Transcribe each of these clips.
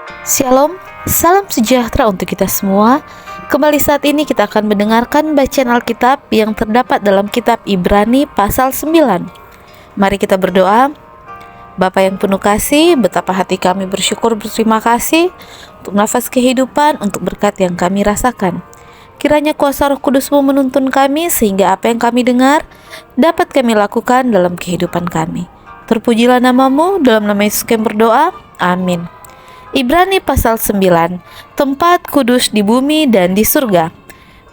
Shalom, salam sejahtera untuk kita semua. Kembali saat ini kita akan mendengarkan bacaan Alkitab yang terdapat dalam kitab Ibrani pasal 9. Mari kita berdoa. Bapa yang penuh kasih, betapa hati kami berterima kasih untuk nafas kehidupan, untuk berkat yang kami rasakan. Kiranya kuasa Roh Kudus-Mu menuntun kami sehingga apa yang kami dengar dapat kami lakukan dalam kehidupan kami. Terpujilah nama-Mu, dalam nama Yesus kami berdoa. Amin. Ibrani pasal 9, tempat kudus di bumi dan di surga.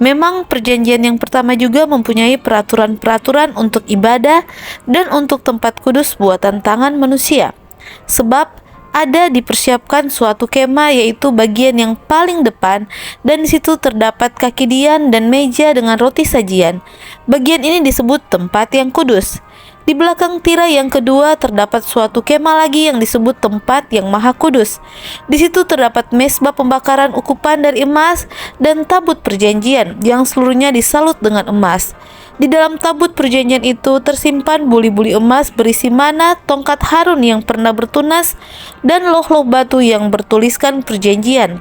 Memang perjanjian yang pertama juga mempunyai peraturan-peraturan untuk ibadah dan untuk tempat kudus buatan tangan manusia. Sebab ada dipersiapkan suatu kemah, yaitu bagian yang paling depan, dan di situ terdapat kaki dian dan meja dengan roti sajian. Bagian ini disebut tempat yang kudus. Di belakang tirai yang kedua terdapat suatu kemah lagi yang disebut tempat yang maha kudus. Di situ terdapat mezbah pembakaran ukupan dari emas dan tabut perjanjian yang seluruhnya disalut dengan emas. Di dalam tabut perjanjian itu tersimpan buli-buli emas berisi mana, tongkat Harun yang pernah bertunas, dan loh-loh batu yang bertuliskan perjanjian.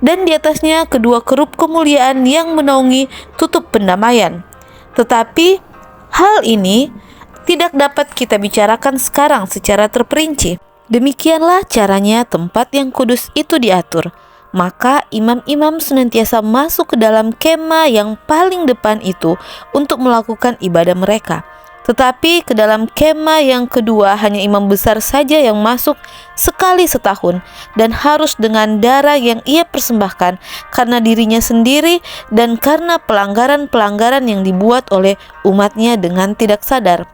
Dan di atasnya kedua kerup kemuliaan yang menaungi tutup pendamaian. Tetapi hal ini tidak dapat kita bicarakan sekarang secara terperinci. Demikianlah caranya tempat yang kudus itu diatur. Maka imam-imam senantiasa masuk ke dalam kemah yang paling depan itu untuk melakukan ibadah mereka. Tetapi ke dalam kemah yang kedua hanya imam besar saja yang masuk sekali setahun, dan harus dengan darah yang ia persembahkan karena dirinya sendiri dan karena pelanggaran-pelanggaran yang dibuat oleh umatnya dengan tidak sadar.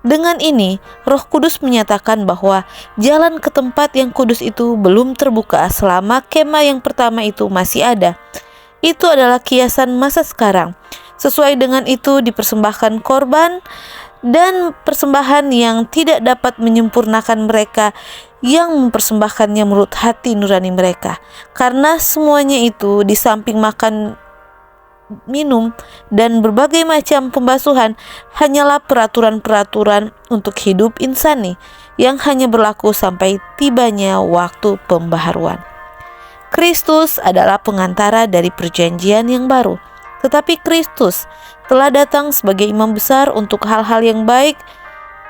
Dengan ini, Roh Kudus menyatakan bahwa jalan ke tempat yang kudus itu belum terbuka selama kemah yang pertama itu masih ada. Itu adalah kiasan masa sekarang. Sesuai dengan itu dipersembahkan korban dan persembahan yang tidak dapat menyempurnakan mereka yang mempersembahkannya menurut hati nurani mereka. Karena semuanya itu di samping makan, minum, dan berbagai macam pembasuhan hanyalah peraturan-peraturan untuk hidup insani yang hanya berlaku sampai tibanya waktu pembaharuan. Kristus adalah pengantara dari perjanjian yang baru, tetapi Kristus telah datang sebagai imam besar untuk hal-hal yang baik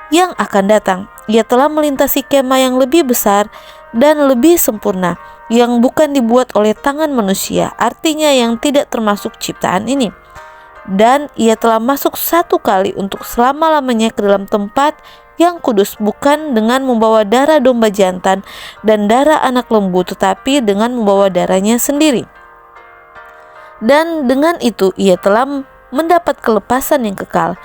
yang akan datang. Ia telah melintasi kemah yang lebih besar dan lebih sempurna, yang bukan dibuat oleh tangan manusia, artinya yang tidak termasuk ciptaan ini. Dan ia telah masuk satu kali untuk selama-lamanya ke dalam tempat yang kudus, bukan dengan membawa darah domba jantan dan darah anak lembu, tetapi dengan membawa darahnya sendiri. Dan dengan itu ia telah mendapat kelepasan yang kekal.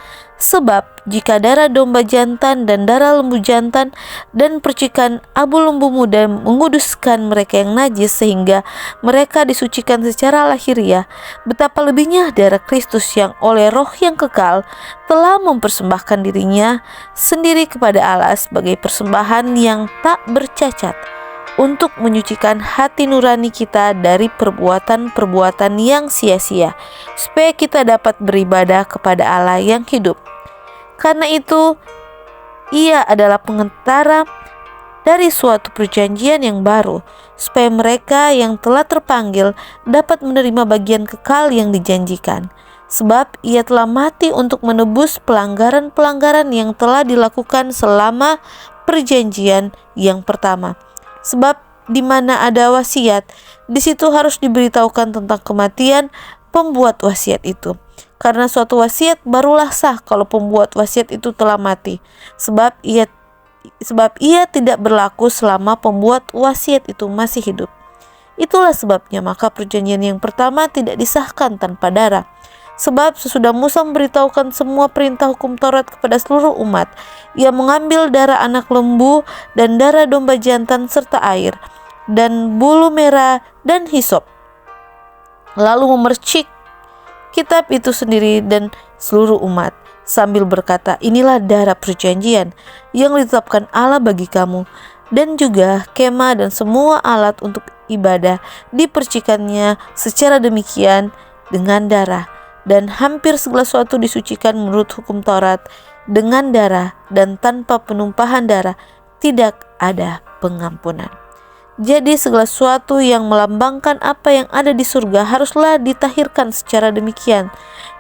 Sebab jika darah domba jantan dan darah lembu jantan dan percikan abu lembu muda menguduskan mereka yang najis sehingga mereka disucikan secara lahiriah, betapa lebihnya darah Kristus yang oleh Roh yang kekal telah mempersembahkan dirinya sendiri kepada Allah sebagai persembahan yang tak bercacat, untuk menyucikan hati nurani kita dari perbuatan-perbuatan yang sia-sia, supaya kita dapat beribadah kepada Allah yang hidup. Karena itu, ia adalah pengantara dari suatu perjanjian yang baru, supaya mereka yang telah terpanggil dapat menerima bagian kekal yang dijanjikan. Sebab ia telah mati untuk menebus pelanggaran-pelanggaran yang telah dilakukan selama perjanjian yang pertama. Sebab di mana ada wasiat, di situ harus diberitahukan tentang kematian pembuat wasiat itu. Karena suatu wasiat barulah sah kalau pembuat wasiat itu telah mati. Sebab ia tidak berlaku selama pembuat wasiat itu masih hidup. Itulah sebabnya maka perjanjian yang pertama tidak disahkan tanpa darah. Sebab sesudah Musa memberitahukan semua perintah hukum Taurat kepada seluruh umat, ia mengambil darah anak lembu dan darah domba jantan serta air dan bulu merah dan hisop, lalu memercik kitab itu sendiri dan seluruh umat, sambil berkata, inilah darah perjanjian yang ditetapkan Allah bagi kamu. Dan juga kemah dan semua alat untuk ibadah dipercikannya secara demikian dengan darah. Dan hampir segala sesuatu disucikan menurut hukum Taurat dengan darah, dan tanpa penumpahan darah tidak ada pengampunan. Jadi segala sesuatu yang melambangkan apa yang ada di surga haruslah ditahirkan secara demikian.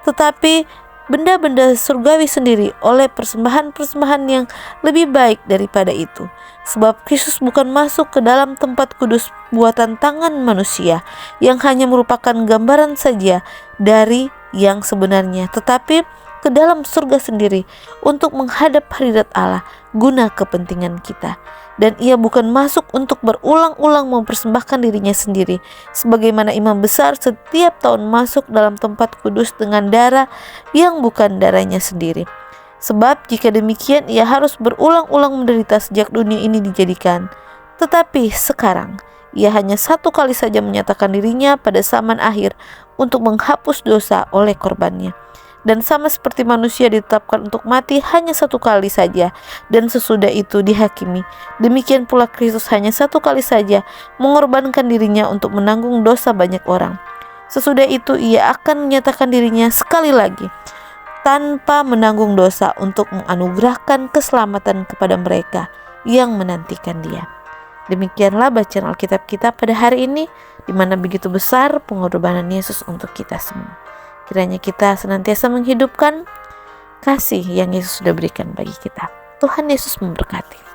Tetapi benda-benda surgawi sendiri oleh persembahan-persembahan yang lebih baik daripada itu. Sebab Kristus bukan masuk ke dalam tempat kudus buatan tangan manusia yang hanya merupakan gambaran saja dari yang sebenarnya, tetapi ke dalam surga sendiri untuk menghadap hadirat Allah guna kepentingan kita. Dan ia bukan masuk untuk berulang-ulang mempersembahkan dirinya sendiri, sebagaimana imam besar setiap tahun masuk dalam tempat kudus dengan darah yang bukan darahnya sendiri. Sebab jika demikian ia harus berulang-ulang menderita sejak dunia ini dijadikan. Tetapi sekarang ia hanya satu kali saja menyatakan dirinya pada zaman akhir untuk menghapus dosa oleh korbannya. Dan sama seperti manusia ditetapkan untuk mati hanya satu kali saja dan sesudah itu dihakimi, demikian pula Kristus hanya satu kali saja mengorbankan dirinya untuk menanggung dosa banyak orang. Sesudah itu ia akan menyatakan dirinya sekali lagi tanpa menanggung dosa untuk menganugerahkan keselamatan kepada mereka yang menantikan dia. Demikianlah bacaan Alkitab kita pada hari ini, di mana begitu besar pengorbanan Yesus untuk kita semua. Kiranya kita senantiasa menghidupkan kasih yang Yesus sudah berikan bagi kita. Tuhan Yesus memberkati.